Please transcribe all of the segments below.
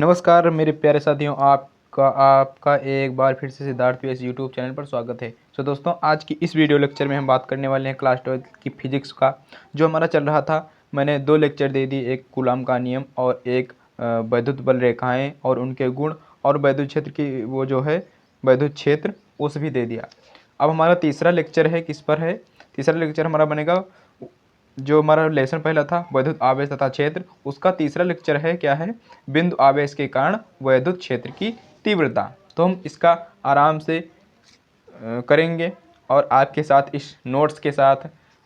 नमस्कार मेरे प्यारे साथियों, आपका आपका एक बार फिर से सिद्धार्थ पीएस यूट्यूब चैनल पर स्वागत है। दोस्तों, आज की इस वीडियो लेक्चर में हम बात करने वाले हैं क्लास 12 की फिजिक्स का जो हमारा चल रहा था। मैंने दो लेक्चर दे दी, एक कूलाम का नियम और एक वैद्युत बल रेखाएं और उनके गुण और वैद्युत क्षेत्र की वो जो है वैद्युत क्षेत्र उस भी दे दिया। अब हमारा तीसरा लेक्चर है, किस पर है? तीसरा लेक्चर हमारा बनेगा, जो हमारा लेसन पहला था वैद्युत आवेश तथा क्षेत्र, उसका तीसरा लेक्चर है क्या है? बिंदु आवेश के कारण वैद्युत क्षेत्र की तीव्रता। तो हम इसका आराम से करेंगे और आपके साथ इस नोट्स के साथ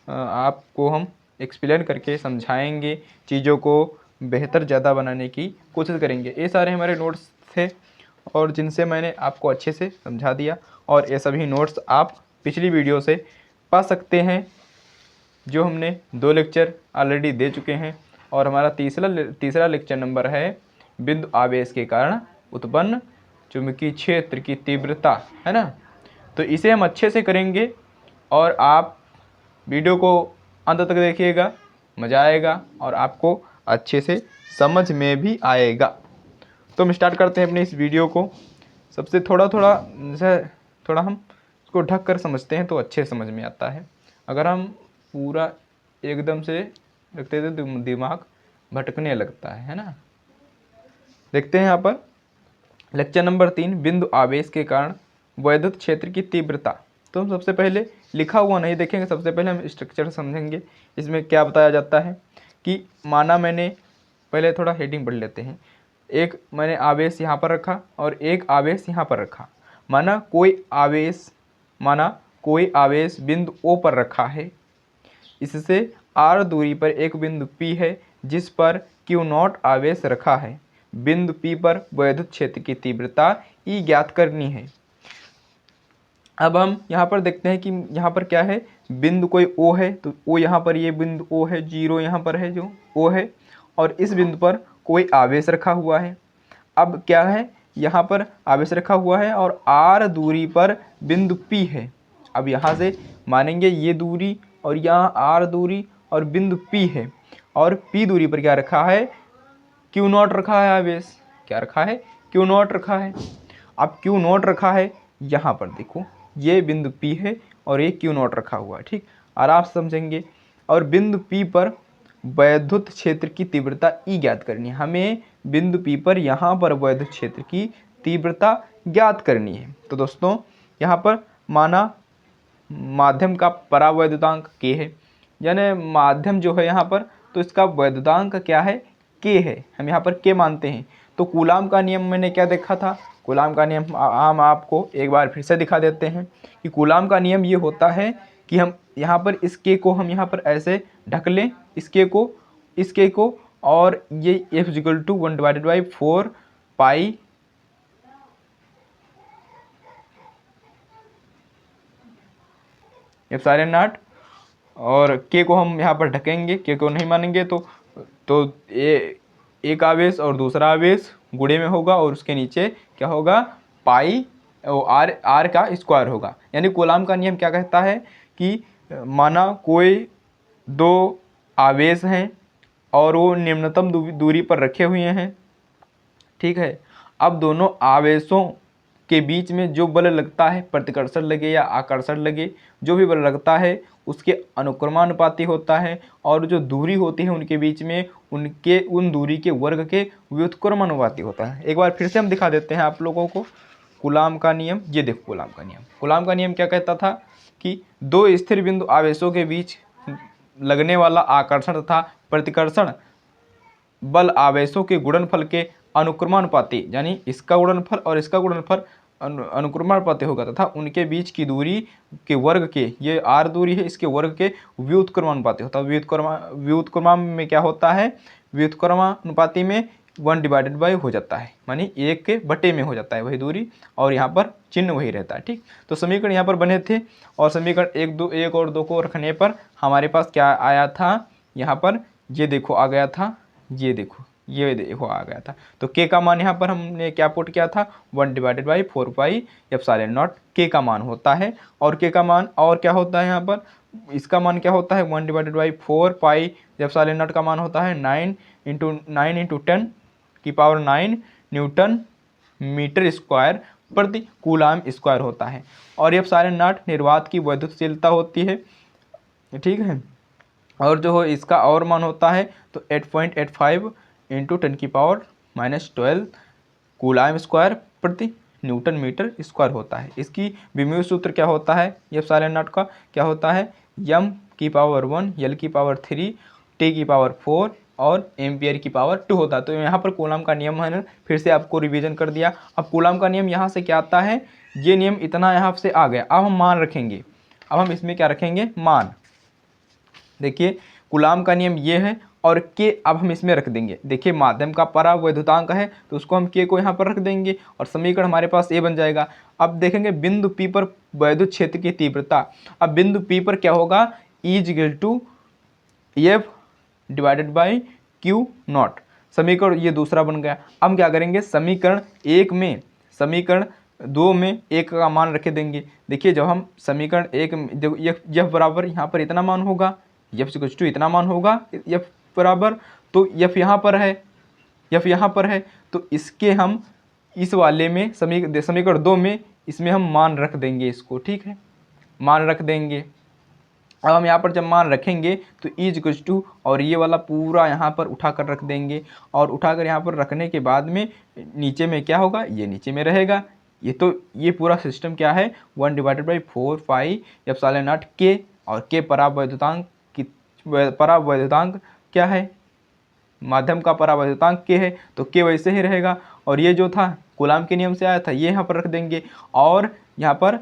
आपको हम एक्सप्लेन करके समझाएंगे, चीज़ों को बेहतर ज़्यादा बनाने की कोशिश करेंगे। ये सारे हमारे नोट्स थे और जिनसे मैंने आपको अच्छे से समझा दिया, और ये सभी नोट्स आप पिछली वीडियो से पा सकते हैं, जो हमने दो लेक्चर ऑलरेडी दे चुके हैं। और हमारा तीसरा लेक्चर नंबर है बिंदु आवेश के कारण उत्पन्न चुंबकीय क्षेत्र की तीव्रता, है ना? तो इसे हम अच्छे से करेंगे और आप वीडियो को अंत तक देखिएगा, मज़ा आएगा और आपको अच्छे से समझ में भी आएगा। तो हम स्टार्ट करते हैं अपने इस वीडियो को। सबसे थोड़ा हम इसको ढक कर समझते हैं तो अच्छे समझ में आता है। अगर हम पूरा एकदम से रखते थे तो दिमाग भटकने लगता है ना। देखते हैं यहाँ पर लेक्चर नंबर 3, बिंदु आवेश के कारण वैद्युत क्षेत्र की तीव्रता। तो हम सबसे पहले लिखा हुआ नहीं देखेंगे, सबसे पहले हम स्ट्रक्चर समझेंगे। इसमें क्या बताया जाता है कि माना मैंने, पहले थोड़ा हेडिंग पढ़ लेते हैं। एक मैंने आवेश यहाँ पर रखा और एक आवेश यहाँ पर रखा। माना कोई आवेश बिंदु O पर रखा है। इससे r दूरी पर एक बिंदु P है जिस पर Q0 आवेश रखा है। बिंदु P पर वैद्युत क्षेत्र की तीव्रता E ज्ञात करनी है। अब हम यहाँ पर देखते हैं कि यहाँ पर क्या है, बिंदु कोई O है, तो O यहाँ पर, ये बिंदु O है, 0 यहाँ पर है जो O है, और इस बिंदु पर कोई आवेश रखा हुआ है। अब क्या है, यहाँ पर आवेश रखा हुआ है और r दूरी पर बिंदु P है। अब यहाँ से मानेंगे ये दूरी और यहाँ r दूरी और बिंदु P है, और P दूरी पर क्या रखा है, Q0 रखा है आवेश। क्या रखा है? Q0 रखा है। अब Q0 रखा है, यहाँ पर देखो ये बिंदु P है और ये Q0 रखा हुआ है, ठीक, आराम से समझेंगे। और बिंदु P पर वैद्युत क्षेत्र की तीव्रता E ज्ञात करनी है। हमें बिंदु P पर यहाँ पर वैद्युत क्षेत्र की तीव्रता ज्ञात करनी है। तो दोस्तों, यहाँ पर माना माध्यम का परावैद्युतांक K है, यानी माध्यम जो है यहाँ पर, तो इसका वैद्युतांक क्या है, K है। हम यहाँ पर K मानते हैं। तो कूलाम का नियम मैंने क्या देखा था, कूलाम का नियम हम आपको एक बार फिर से दिखा देते हैं कि कूलाम का नियम ये होता है कि हम यहाँ पर इस K को हम यहाँ पर ऐसे ढक लें, इस K को, और ये F = 1/4 पाई ε0, और K को हम यहाँ पर ढकेंगे, K को नहीं मानेंगे तो एक आवेश और दूसरा आवेश गुणे में होगा और उसके नीचे क्या होगा, पाई आर का स्क्वायर होगा। यानी कूलाम का नियम क्या कहता है कि माना कोई दो आवेश हैं और वो निम्नतम दूरी पर रखे हुए हैं, ठीक है। अब दोनों आवेशों के बीच में जो बल लगता है, प्रतिकर्षण लगे या आकर्षण लगे, जो भी बल लगता है उसके अनुक्रमानुपाती होता है, और जो दूरी होती है उनके बीच में उन दूरी के वर्ग के व्युत्क्रमानुपाती होता है। एक बार फिर से हम दिखा देते हैं आप लोगों को कूलाम का नियम। ये देखो कूलाम का नियम क्या कहता था कि दो स्थिर बिंदु आवेशों के बीच लगने वाला आकर्षण तथा प्रतिकर्षण बल आवेशों के गुणनफल के अनुक्रमानुपाती, यानी इसका गुणनफल और इसका गुणनफल अनुक्रमानुपाती होगा, तथा उनके बीच की दूरी के वर्ग के, ये r दूरी है, इसके वर्ग के व्युत्क्रमानुपाती होता है। व्युत्क्रमा में क्या होता है, व्युत्क्रमानुपाती में 1/, हो जाता है, मानी 1 के बटे में हो जाता है वही दूरी, और यहाँ पर चिन्ह वही रहता है, ठीक। तो समीकरण यहाँ पर बने थे, और समीकरण 1 और 2 को रखने पर हमारे पास क्या आया था, यहाँ पर ये देखो आ गया था, ये देखो आ गया था। तो K का मान यहाँ पर हमने क्या पुट किया था, 1/4 पाई ε0 K का मान होता है। और K का मान और क्या होता है, यहाँ पर इसका मान क्या होता है, 1/4 पाई ε0 का मान होता है 9 × 10⁹ न्यूटन मीटर स्क्वायर प्रति कूलाम स्क्वायर होता है। और ये सारे नॉट निर्वात की वैद्युतशीलता होती है, ठीक है। और जो हो इसका और मान होता है तो 8.85 इंटू 10⁻⁻12 कूलाम स्क्वायर प्रति न्यूटन मीटर स्क्वायर होता है। इसकी विमीय सूत्र क्या होता है, ये सारे नॉट का क्या होता है, m⁻1 l⁻3 t⁻4 और एम्पियर की पावर 2 होता है। तो यहाँ पर कूलाम का नियम है, फिर से आपको रिवीजन कर दिया। अब कूलाम का नियम यहाँ से क्या आता है, ये नियम इतना यहाँ से आ गया। अब हम मान रखेंगे, अब हम इसमें क्या रखेंगे, मान। देखिए कूलाम का नियम ये है और के अब हम इसमें रख देंगे। देखिए माध्यम का परावैद्युतांक है तो उसको हम के को यहाँ पर रख देंगे और समीकरण हमारे पास ए बन जाएगा। अब देखेंगे बिंदु पी पर वैद्युत क्षेत्र की तीव्रता। अब बिंदु पी पर क्या होगा, E=F divided by Q not. समीकरण ये दूसरा बन गया। अब हम क्या करेंगे, समीकरण 1 में समीकरण 2 में एक का मान रखे देंगे। देखिए जब हम समीकरण 1 में जब F बराबर यहाँ पर इतना मान होगा, F इतना मान होगा, F बराबर तो F यहाँ पर है, F यहाँ पर है, तो इसके हम इस वाले में समीकरण 2 में इसमें हम मान रख देंगे इसको, ठीक है, मान रख देंगे। अब हम यहाँ पर जब मान रखेंगे तो E और ये वाला पूरा यहाँ पर उठाकर रख देंगे और उठाकर यहाँ पर रखने के बाद में नीचे में क्या होगा, ये नीचे में रहेगा। ये पूरा सिस्टम क्या है, 1/4 के और के परावैद्युतांक क्या है, माध्यम का परावैद्युतांक के है तो के वैसे ही रहेगा। और ये जो था कूलाम के नियम से आया था ये यहाँ पर रख देंगे और यहाँ पर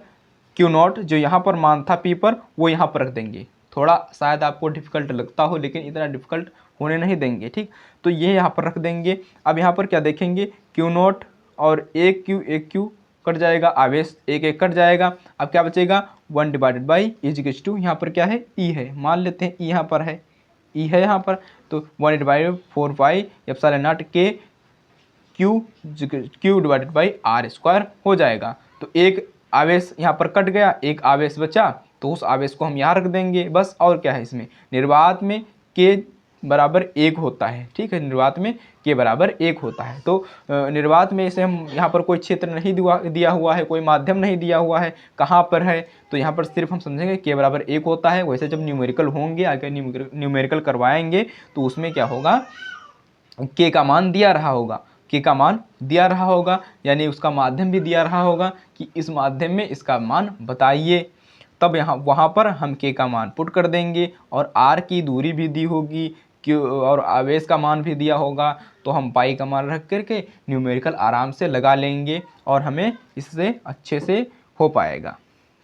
क्यू नॉट जो यहाँ पर मान था पी पर वो यहाँ पर रख देंगे। थोड़ा शायद आपको डिफ़िकल्ट लगता हो लेकिन इतना डिफ़िकल्ट होने नहीं देंगे, ठीक। तो ये यहाँ पर रख देंगे। अब यहाँ पर क्या देखेंगे, क्यू नॉट और एक क्यू कट जाएगा, आवेश एक कट जाएगा। अब क्या बचेगा, 1/E यहाँ पर क्या है, ई है, मान लेते हैं ई यहाँ पर है, ई है यहाँ पर, तो 1/4 के Q divided by R square हो जाएगा। तो एक आवेश यहाँ पर कट गया, एक आवेश बचा तो उस आवेश को हम यहाँ रख देंगे बस। और क्या है इसमें, निर्वात में के बराबर 1 होता है, ठीक है, निर्वात में के बराबर 1 होता है। तो निर्वात में इसे हम यहाँ पर कोई क्षेत्र नहीं दिया हुआ है, कोई माध्यम नहीं दिया हुआ है, कहाँ पर है, तो यहाँ पर सिर्फ हम समझेंगे के बराबर 1 होता है। वैसे जब न्यूमेरिकल होंगे, अगर न्यूमेरिकल करवाएंगे तो उसमें क्या होगा, के का मान दिया रहा होगा, के का मान दिया रहा होगा, यानी उसका माध्यम भी दिया रहा होगा कि इस माध्यम में इसका मान बताइए। तब यहाँ वहाँ पर हम के का मान पुट कर देंगे और आर की दूरी भी दी होगी, क्यों, और आवेश का मान भी दिया होगा, तो हम पाई का मान रख करके न्यूमेरिकल आराम से लगा लेंगे और हमें इससे अच्छे से हो पाएगा।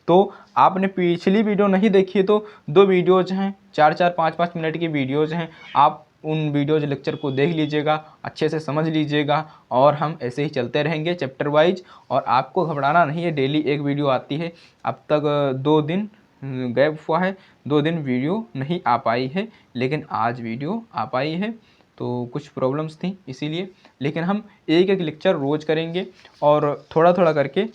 तो आपने पिछली वीडियो नहीं देखी तो 2 वीडियोज़ हैं, 4-4 5-5 मिनट की वीडियोज़ हैं, आप उन वीडियोज़ लेक्चर को देख लीजिएगा, अच्छे से समझ लीजिएगा और हम ऐसे ही चलते रहेंगे चैप्टर वाइज। और आपको घबराना नहीं है, डेली एक वीडियो आती है। अब तक 2 दिन गैप हुआ है, 2 दिन वीडियो नहीं आ पाई है, लेकिन आज वीडियो आ पाई है। तो कुछ प्रॉब्लम्स थी इसीलिए, लेकिन हम एक लेक्चर रोज़ करेंगे और थोड़ा थोड़ा करके,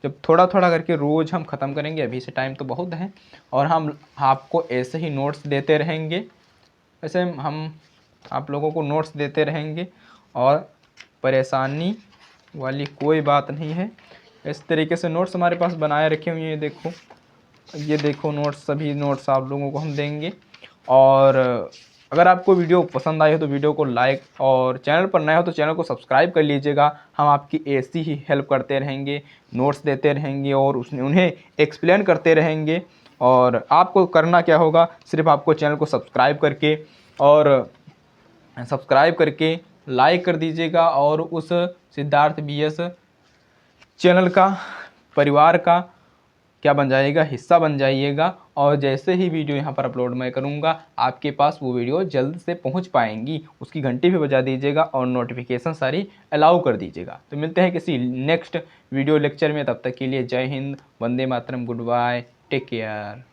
जब थोड़ा थोड़ा करके रोज़ हम ख़त्म करेंगे। अभी से टाइम तो बहुत है और हम आपको ऐसे ही नोट्स देते रहेंगे, ऐसे हम आप लोगों को नोट्स देते रहेंगे और परेशानी वाली कोई बात नहीं है। इस तरीके से नोट्स हमारे पास बनाए रखे हुए हैं, ये देखो नोट्स, सभी नोट्स आप लोगों को हम देंगे। और अगर आपको वीडियो पसंद आई हो तो वीडियो को लाइक, और चैनल पर नए हो तो चैनल को सब्सक्राइब कर लीजिएगा। हम आपकी ऐसी ही हेल्प करते रहेंगे, नोट्स देते रहेंगे और उन्हें एक्सप्लेन करते रहेंगे। और आपको करना क्या होगा, सिर्फ आपको चैनल को सब्सक्राइब करके लाइक कर दीजिएगा और उस सिद्धार्थ BS चैनल का, परिवार का क्या बन जाइएगा, हिस्सा बन जाइएगा। और जैसे ही वीडियो यहाँ पर अपलोड मैं करूँगा आपके पास वो वीडियो जल्द से पहुँच पाएंगी। उसकी घंटी भी बजा दीजिएगा और नोटिफिकेशन सारी अलाउ कर दीजिएगा। तो मिलते हैं किसी नेक्स्ट वीडियो लेक्चर में, तब तक के लिए जय Hind, Vande Mataram, good bye, take care.